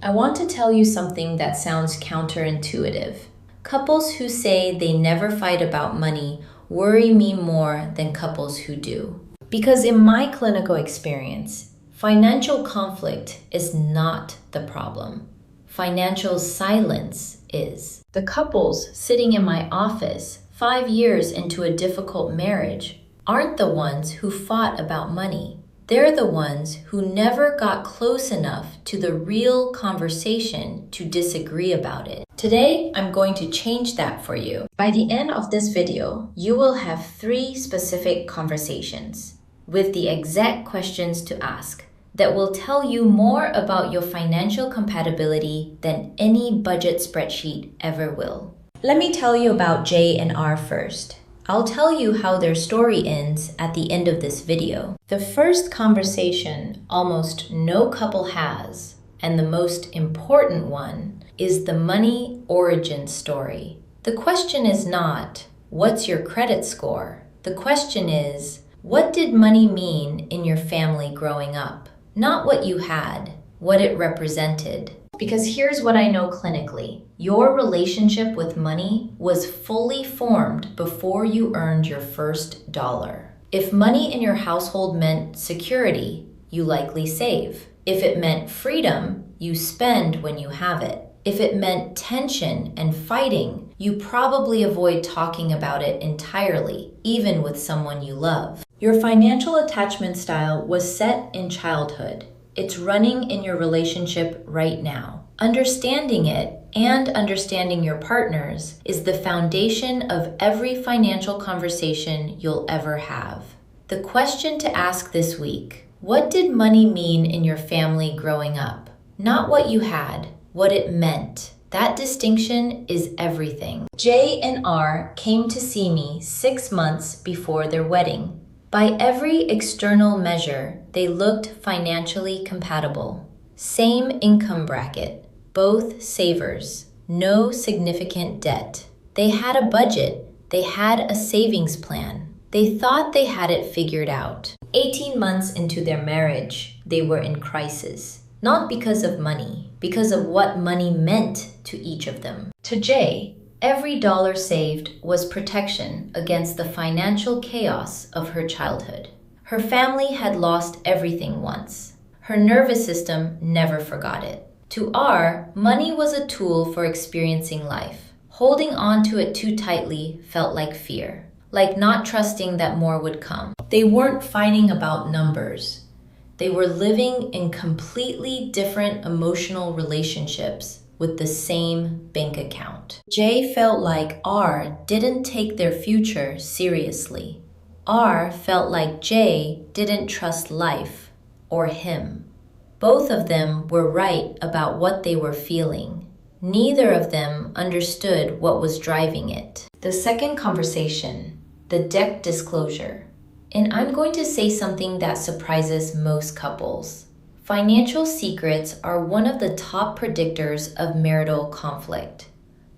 I want to tell you something that sounds counterintuitive. Couples who say they never fight about money worry me more than couples who do. Because in my clinical experience, financial conflict is not the problem. Financial silence is. The couples sitting in my office 5 years into a difficult marriage aren't the ones who fought about money. They're the ones who never got close enough to the real conversation to disagree about it. Today, I'm going to change that for you. By the end of this video, you will have 3 specific conversations with the exact questions to ask that will tell you more about your financial compatibility than any budget spreadsheet ever will. Let me tell you about J and R first. I'll tell you how their story ends at the end of this video. The first conversation almost no couple has, and the most important one, is the money origin story. The question is not, what's your credit score? The question is, what did money mean in your family growing up? Not what you had, what it represented. Because here's what I know clinically. Your relationship with money was fully formed before you earned your first dollar. If money in your household meant security, you likely save. If it meant freedom, you spend when you have it. If it meant tension and fighting, you probably avoid talking about it entirely, even with someone you love. Your financial attachment style was set in childhood. It's running in your relationship right now. Understanding it and understanding your partners is the foundation of every financial conversation you'll ever have. The question to ask this week: what did money mean in your family growing up? Not what you had, what it meant. That distinction is everything. J and R came to see me 6 months before their wedding. By every external measure, they looked financially compatible. Same income bracket, both savers, no significant debt. They had a budget, they had a savings plan. They thought they had it figured out. 18 months into their marriage, they were in crisis. Not because of money, because of what money meant to each of them. To Jay, every dollar saved was protection against the financial chaos of her childhood. Her family had lost everything once. Her nervous system never forgot it. To R, money was a tool for experiencing life. Holding on to it too tightly felt like fear, like not trusting that more would come. They weren't fighting about numbers. They were living in completely different emotional relationships with the same bank account. J felt like R didn't take their future seriously. R felt like J didn't trust life or him. Both of them were right about what they were feeling. Neither of them understood what was driving it. The second conversation, the debt disclosure. And I'm going to say something that surprises most couples. Financial secrets are one of the top predictors of marital conflict,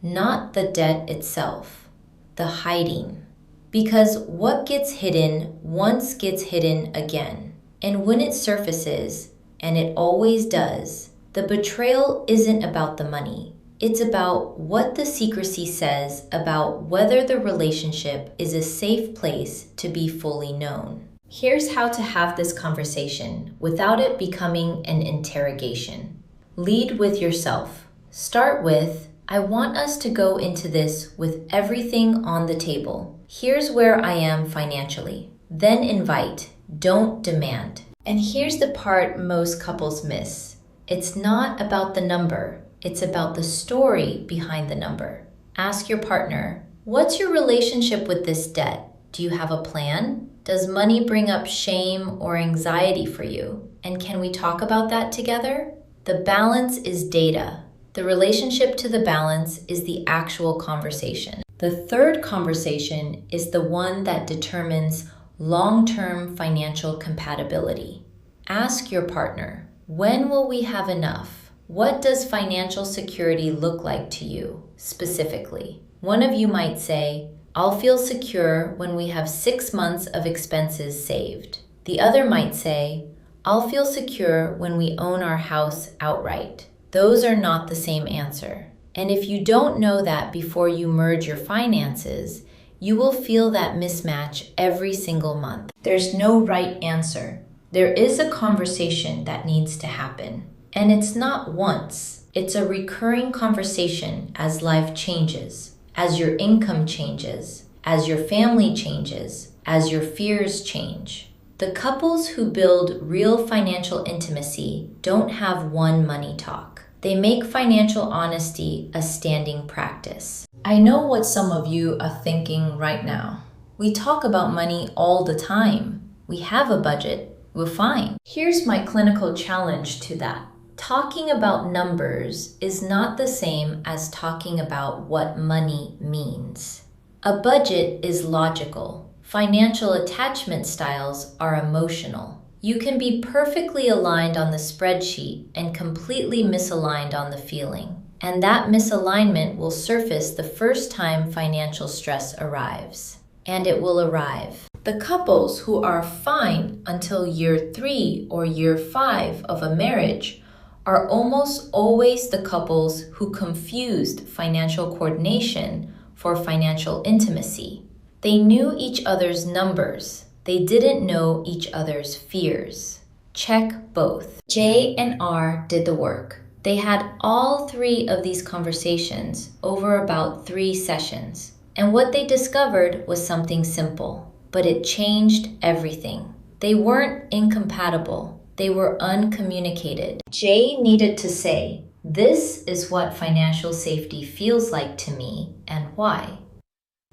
not the debt itself, the hiding. Because what gets hidden once gets hidden again. And when it surfaces, and it always does, the betrayal isn't about the money. It's about what the secrecy says about whether the relationship is a safe place to be fully known. Here's how to have this conversation without it becoming an interrogation. Lead with yourself. Start with, I want us to go into this with everything on the table. Here's where I am financially. Then invite, don't demand. And here's the part most couples miss. It's not about the number. It's about the story behind the number. Ask your partner, what's your relationship with this debt? Do you have a plan? Does money bring up shame or anxiety for you? And can we talk about that together? The balance is data. The relationship to the balance is the actual conversation. The third conversation is the one that determines long-term financial compatibility. Ask your partner, when will we have enough? What does financial security look like to you, specifically? One of you might say, I'll feel secure when we have 6 months of expenses saved. The other might say, I'll feel secure when we own our house outright. Those are not the same answer. And if you don't know that before you merge your finances, you will feel that mismatch every single month. There's no right answer. There is a conversation that needs to happen. And it's not once. It's a recurring conversation as life changes, as your income changes, as your family changes, as your fears change. The couples who build real financial intimacy don't have one money talk. They make financial honesty a standing practice. I know what some of you are thinking right now. We talk about money all the time. We have a budget. We're fine. Here's my clinical challenge to that. Talking about numbers is not the same as talking about what money means. A budget is logical. Financial attachment styles are emotional. You can be perfectly aligned on the spreadsheet and completely misaligned on the feeling. And that misalignment will surface the first time financial stress arrives. And it will arrive. The couples who are fine until year 3 or year 5 of a marriage are almost always the couples who confused financial coordination for financial intimacy. They knew each other's numbers. They didn't know each other's fears. Check both. J and R did the work. They had all 3 of these conversations over about 3 sessions. And what they discovered was something simple, but it changed everything. They weren't incompatible. They were uncommunicated. J needed to say, "This is what financial safety feels like to me and why."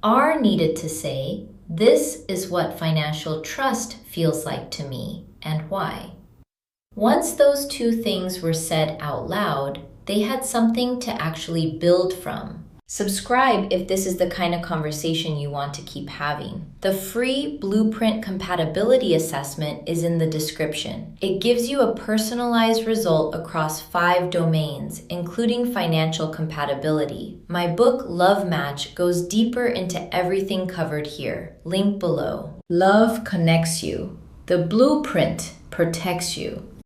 R needed to say, "This is what financial trust feels like to me and why." Once those 2 things were said out loud, they had something to actually build from. Subscribe if this is the kind of conversation you want to keep having. The free Blueprint Compatibility Assessment is in the description. It gives you a personalized result across 5 domains, including financial compatibility. My book, Love Match, goes deeper into everything covered here. Link below. Love connects you. The blueprint protects you.